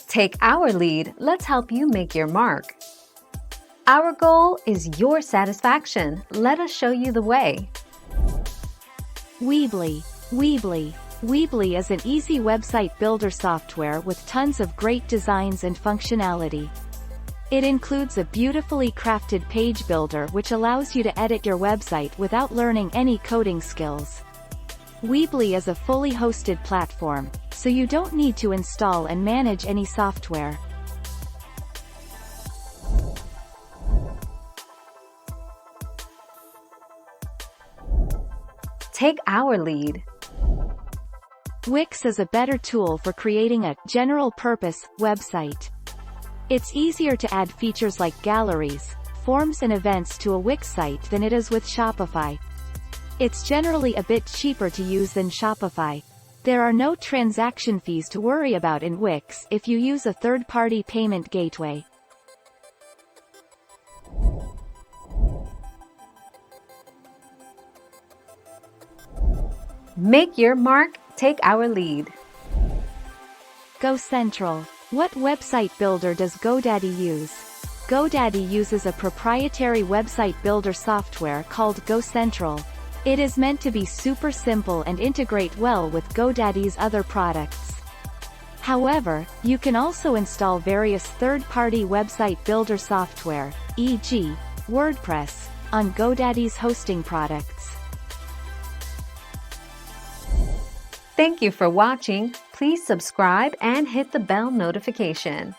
Take our lead, let's help you make your mark. Our goal is your satisfaction. Let us show you the way. Weebly. Weebly is an easy website builder software with tons of great designs and functionality. It includes a beautifully crafted page builder which allows you to edit your website without learning any coding skills. Weebly is a fully hosted platform, so you don't need to install and manage any software. Take our lead. Wix is a better tool for creating a general-purpose website. It's easier to add features like galleries, forms and events to a Wix site than it is with Shopify. It's generally a bit cheaper to use than Shopify. There are no transaction fees to worry about in Wix if you use a third-party payment gateway. Make your mark, take our lead. GoCentral. What website builder does GoDaddy use? GoDaddy uses a proprietary website builder software called GoCentral. It is meant to be super simple and integrate well with GoDaddy's other products. However, you can also install various third-party website builder software, e.g., WordPress, on GoDaddy's hosting products. Thank you for watching. Please subscribe and hit the bell notification.